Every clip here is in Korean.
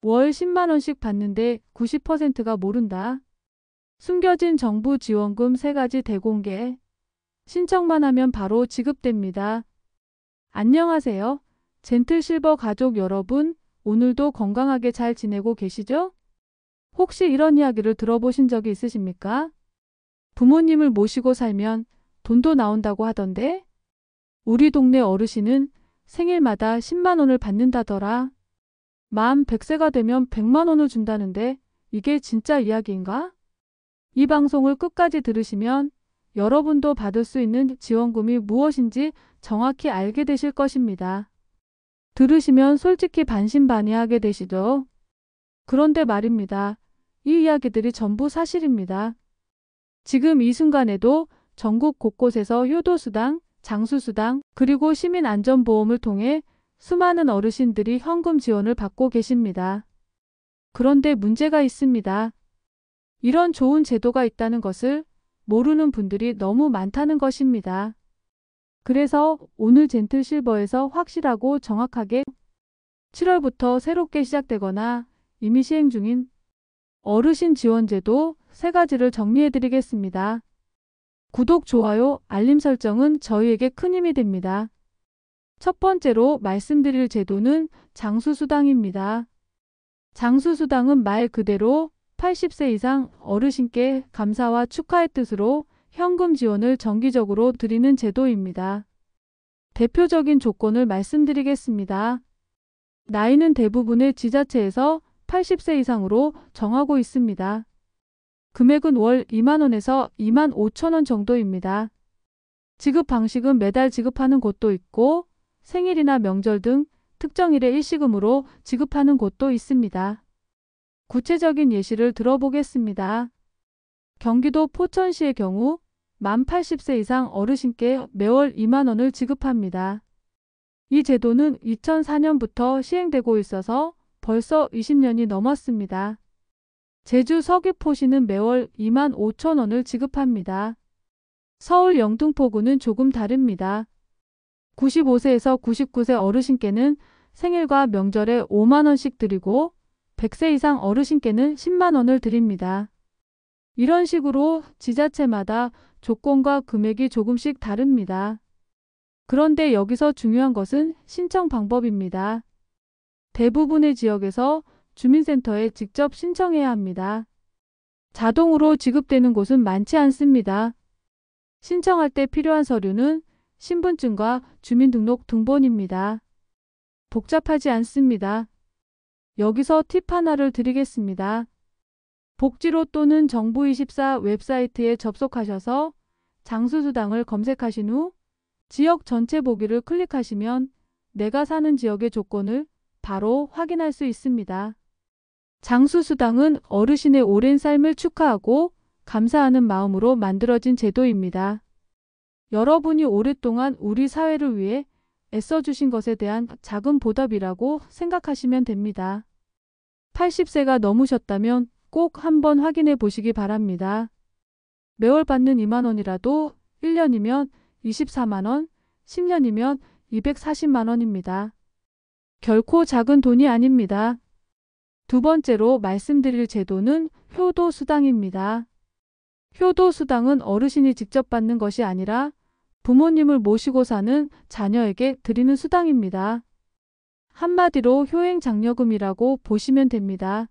월 10만 원씩 받는데 90%가 모른다. 숨겨진 정부 지원금 3가지 대공개. 신청만 하면 바로 지급됩니다. 안녕하세요. 젠틀실버 가족 여러분, 오늘도 건강하게 잘 지내고 계시죠? 혹시 이런 이야기를 들어보신 적이 있으십니까? 부모님을 모시고 살면 돈도 나온다고 하던데? 우리 동네 어르신은 생일마다 10만 원을 받는다더라. 만 100세가 되면 100만 원을 준다는데 이게 진짜 이야기인가? 이 방송을 끝까지 들으시면 여러분도 받을 수 있는 지원금이 무엇인지 정확히 알게 되실 것입니다. 들으시면 솔직히 반신반의하게 되시죠? 그런데 말입니다. 이 이야기들이 전부 사실입니다. 지금 이 순간에도 전국 곳곳에서 효도수당, 장수수당, 그리고 시민안전보험을 통해 수많은 어르신들이 현금 지원을 받고 계십니다. 그런데 문제가 있습니다. 이런 좋은 제도가 있다는 것을 모르는 분들이 너무 많다는 것입니다. 그래서 오늘 젠틀실버에서 확실하고 정확하게 7월부터 새롭게 시작되거나 이미 시행 중인 어르신 지원제도 3가지를 정리해드리겠습니다. 구독, 좋아요, 알림 설정은 저희에게 큰 힘이 됩니다. 첫 번째로 말씀드릴 제도는 장수수당입니다. 장수수당은 말 그대로 80세 이상 어르신께 감사와 축하의 뜻으로 현금 지원을 정기적으로 드리는 제도입니다. 대표적인 조건을 말씀드리겠습니다. 나이는 대부분의 지자체에서 80세 이상으로 정하고 있습니다. 금액은 월 2만 원에서 2만 5천 원 정도입니다. 지급 방식은 매달 지급하는 곳도 있고 생일이나 명절 등 특정일에 일시금으로 지급하는 곳도 있습니다. 구체적인 예시를 들어보겠습니다. 경기도 포천시의 경우 만 80세 이상 어르신께 매월 2만 원을 지급합니다. 이 제도는 2004년부터 시행되고 있어서 벌써 20년이 넘었습니다. 제주 서귀포시는 매월 2만 5천 원을 지급합니다. 서울 영등포구는 조금 다릅니다. 95세에서 99세 어르신께는 생일과 명절에 5만 원씩 드리고 100세 이상 어르신께는 10만 원을 드립니다. 이런 식으로 지자체마다 조건과 금액이 조금씩 다릅니다. 그런데 여기서 중요한 것은 신청 방법입니다. 대부분의 지역에서 주민센터에 직접 신청해야 합니다. 자동으로 지급되는 곳은 많지 않습니다. 신청할 때 필요한 서류는 신분증과 주민등록 등본입니다. 복잡하지 않습니다. 여기서 팁 하나를 드리겠습니다. 복지로 또는 정부24 웹사이트에 접속하셔서 장수수당을 검색하신 후 지역 전체 보기를 클릭하시면 내가 사는 지역의 조건을 바로 확인할 수 있습니다. 장수수당은 어르신의 오랜 삶을 축하하고 감사하는 마음으로 만들어진 제도입니다. 여러분이 오랫동안 우리 사회를 위해 애써주신 것에 대한 작은 보답이라고 생각하시면 됩니다. 80세가 넘으셨다면 꼭 한번 확인해 보시기 바랍니다. 매월 받는 2만 원이라도 1년이면 24만 원, 10년이면 240만 원입니다. 결코 작은 돈이 아닙니다. 두 번째로 말씀드릴 제도는 효도수당입니다. 효도수당은 어르신이 직접 받는 것이 아니라 부모님을 모시고 사는 자녀에게 드리는 수당입니다. 한마디로 효행장려금이라고 보시면 됩니다.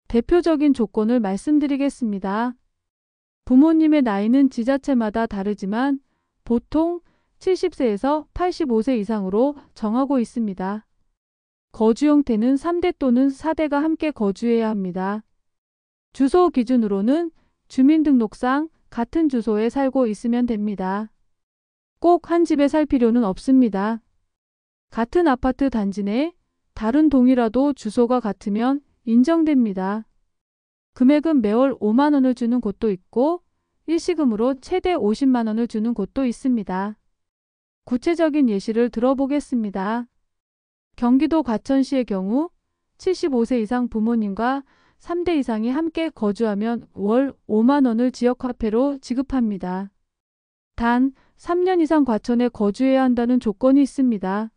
대표적인 조건을 말씀드리겠습니다. 부모님의 나이는 지자체마다 다르지만 보통 70세에서 85세 이상으로 정하고 있습니다. 거주 형태는 3대 또는 4대가 함께 거주해야 합니다. 주소 기준으로는 주민등록상 같은 주소에 살고 있으면 됩니다. 꼭 한 집에 살 필요는 없습니다. 같은 아파트 단지 내 다른 동이라도 주소가 같으면 인정됩니다. 금액은 매월 5만 원을 주는 곳도 있고 일시금으로 최대 50만 원을 주는 곳도 있습니다. 구체적인 예시를 들어보겠습니다. 경기도 과천시의 경우 75세 이상 부모님과 3대 이상이 함께 거주하면 월 5만 원을 지역화폐로 지급합니다. 단 3년 이상 과천에 거주해야 한다는 조건이 있습니다.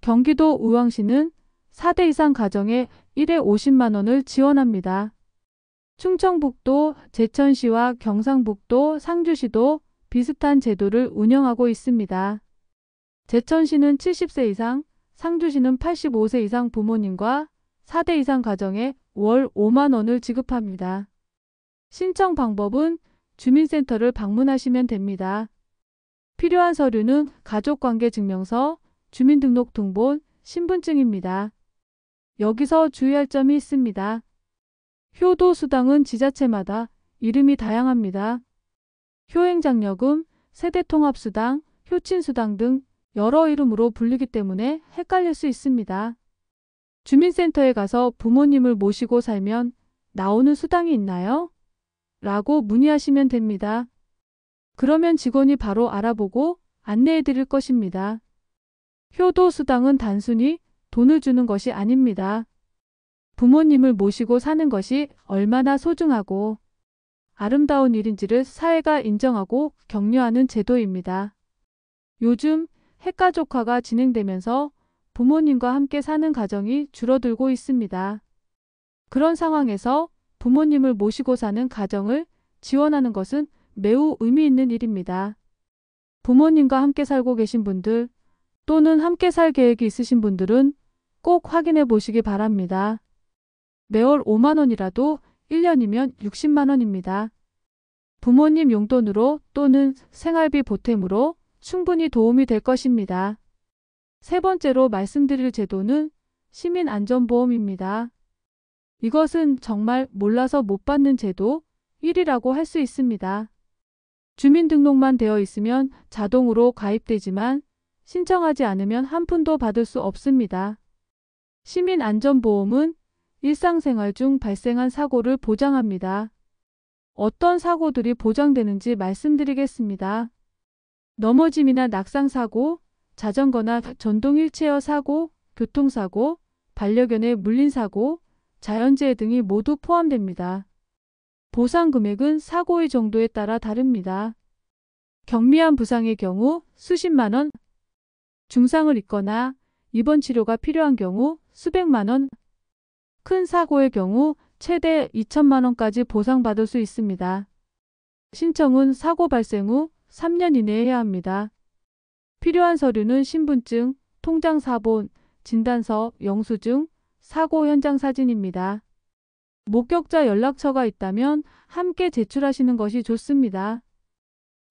경기도 의왕시는 4대 이상 가정에 1회 50만 원을 지원합니다. 충청북도, 제천시와 경상북도, 상주시도 비슷한 제도를 운영하고 있습니다. 제천시는 70세 이상, 상주시는 85세 이상 부모님과 4대 이상 가정에 월 5만 원을 지급합니다. 신청 방법은 주민센터를 방문하시면 됩니다. 필요한 서류는 가족관계증명서, 주민등록등본, 신분증입니다. 여기서 주의할 점이 있습니다. 효도수당은 지자체마다 이름이 다양합니다. 효행장려금, 세대통합수당, 효친수당 등 여러 이름으로 불리기 때문에 헷갈릴 수 있습니다. 주민센터에 가서 부모님을 모시고 살면 나오는 수당이 있나요? 라고 문의하시면 됩니다. 그러면 직원이 바로 알아보고 안내해 드릴 것입니다. 효도수당은 단순히 돈을 주는 것이 아닙니다. 부모님을 모시고 사는 것이 얼마나 소중하고 아름다운 일인지를 사회가 인정하고 격려하는 제도입니다. 요즘 핵가족화가 진행되면서 부모님과 함께 사는 가정이 줄어들고 있습니다. 그런 상황에서 부모님을 모시고 사는 가정을 지원하는 것은 매우 의미 있는 일입니다. 부모님과 함께 살고 계신 분들 또는 함께 살 계획이 있으신 분들은 꼭 확인해 보시기 바랍니다. 매월 5만 원이라도 1년이면 60만 원입니다. 부모님 용돈으로 또는 생활비 보탬으로 충분히 도움이 될 것입니다. 세 번째로 말씀드릴 제도는 시민안전보험입니다. 이것은 정말 몰라서 못 받는 제도 1위라고 할 수 있습니다. 주민등록만 되어 있으면 자동으로 가입되지만 신청하지 않으면 한 푼도 받을 수 없습니다. 시민안전보험은 일상생활 중 발생한 사고를 보장합니다. 어떤 사고들이 보장되는지 말씀드리겠습니다. 넘어짐이나 낙상사고, 자전거나 전동 휠체어 사고, 교통사고, 반려견에 물린 사고, 자연재해 등이 모두 포함됩니다. 보상 금액은 사고의 정도에 따라 다릅니다. 경미한 부상의 경우 수십만 원, 중상을 입거나 입원 치료가 필요한 경우 수백만 원, 큰 사고의 경우 최대 2천만 원까지 보상받을 수 있습니다. 신청은 사고 발생 후 3년 이내에 해야 합니다. 필요한 서류는 신분증, 통장 사본, 진단서, 영수증, 사고 현장 사진입니다. 목격자 연락처가 있다면 함께 제출하시는 것이 좋습니다.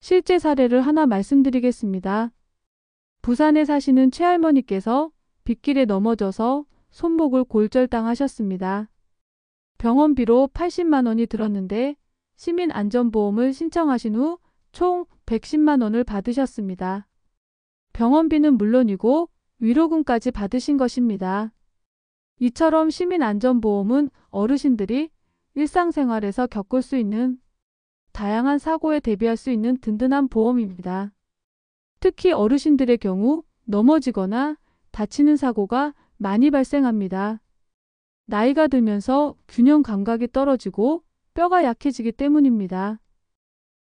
실제 사례를 하나 말씀드리겠습니다. 부산에 사시는 최할머니께서 빗길에 넘어져서 손목을 골절당하셨습니다. 병원비로 80만 원이 들었는데 시민안전보험을 신청하신 후 총 110만 원을 받으셨습니다. 병원비는 물론이고 위로금까지 받으신 것입니다. 이처럼 시민안전보험은 어르신들이 일상생활에서 겪을 수 있는 다양한 사고에 대비할 수 있는 든든한 보험입니다. 특히 어르신들의 경우 넘어지거나 다치는 사고가 많이 발생합니다. 나이가 들면서 균형 감각이 떨어지고 뼈가 약해지기 때문입니다.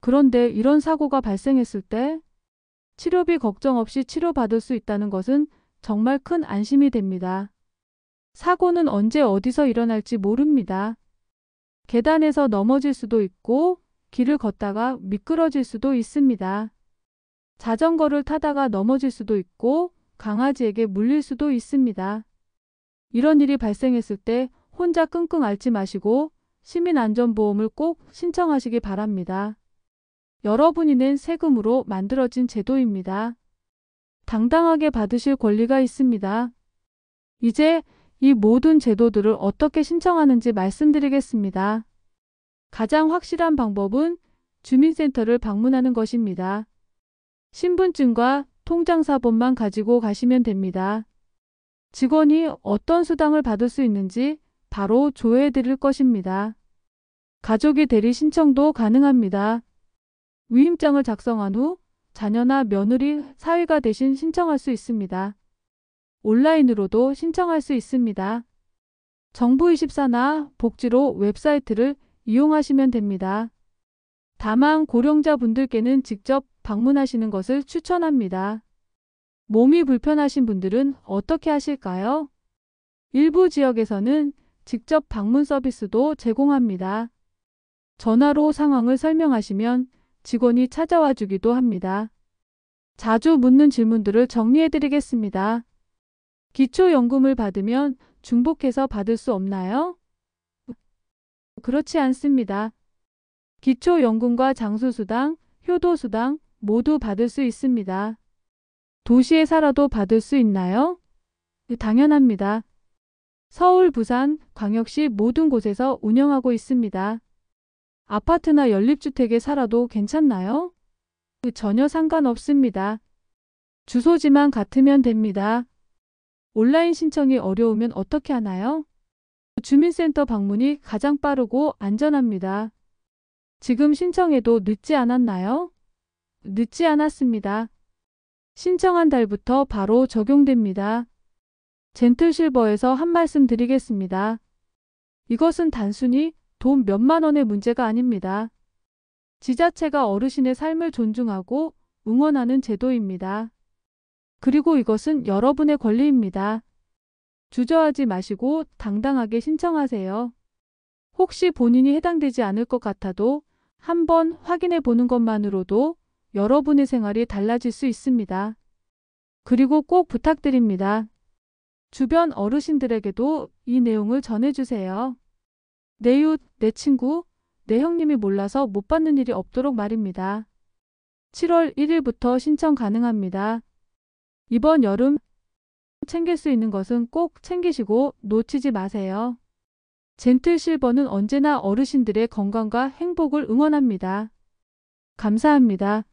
그런데 이런 사고가 발생했을 때 치료비 걱정 없이 치료받을 수 있다는 것은 정말 큰 안심이 됩니다. 사고는 언제 어디서 일어날지 모릅니다. 계단에서 넘어질 수도 있고 길을 걷다가 미끄러질 수도 있습니다. 자전거를 타다가 넘어질 수도 있고 강아지에게 물릴 수도 있습니다. 이런 일이 발생했을 때 혼자 끙끙 앓지 마시고 시민안전보험을 꼭 신청하시기 바랍니다. 여러분이 낸 세금으로 만들어진 제도입니다. 당당하게 받으실 권리가 있습니다. 이제 이 모든 제도들을 어떻게 신청하는지 말씀드리겠습니다. 가장 확실한 방법은 주민센터를 방문하는 것입니다. 신분증과 통장사본만 가지고 가시면 됩니다. 직원이 어떤 수당을 받을 수 있는지 바로 조회해 드릴 것입니다. 가족이 대리 신청도 가능합니다. 위임장을 작성한 후 자녀나 며느리, 사위가 대신 신청할 수 있습니다. 온라인으로도 신청할 수 있습니다. 정부24나 복지로 웹사이트를 이용하시면 됩니다. 다만 고령자분들께는 직접 방문하시는 것을 추천합니다. 몸이 불편하신 분들은 어떻게 하실까요? 일부 지역에서는 직접 방문 서비스도 제공합니다. 전화로 상황을 설명하시면 직원이 찾아와 주기도 합니다. 자주 묻는 질문들을 정리해 드리겠습니다. 기초연금을 받으면 중복해서 받을 수 없나요? 그렇지 않습니다. 기초연금과 장수수당, 효도수당 모두 받을 수 있습니다. 도시에 살아도 받을 수 있나요? 당연합니다. 서울, 부산, 광역시 모든 곳에서 운영하고 있습니다. 아파트나 연립주택에 살아도 괜찮나요? 전혀 상관없습니다. 주소지만 같으면 됩니다. 온라인 신청이 어려우면 어떻게 하나요? 주민센터 방문이 가장 빠르고 안전합니다. 지금 신청해도 늦지 않았나요? 늦지 않았습니다. 신청한 달부터 바로 적용됩니다. 젠틀실버에서 한 말씀 드리겠습니다. 이것은 단순히 돈 몇만 원의 문제가 아닙니다. 지자체가 어르신의 삶을 존중하고 응원하는 제도입니다. 그리고 이것은 여러분의 권리입니다. 주저하지 마시고 당당하게 신청하세요. 혹시 본인이 해당되지 않을 것 같아도 한번 확인해 보는 것만으로도 여러분의 생활이 달라질 수 있습니다. 그리고 꼭 부탁드립니다. 주변 어르신들에게도 이 내용을 전해주세요. 내 이웃, 내 친구, 내 형님이 몰라서 못 받는 일이 없도록 말입니다. 7월 1일부터 신청 가능합니다. 이번 여름 챙길 수 있는 것은 꼭 챙기시고 놓치지 마세요. 젠틀실버는 언제나 어르신들의 건강과 행복을 응원합니다. 감사합니다.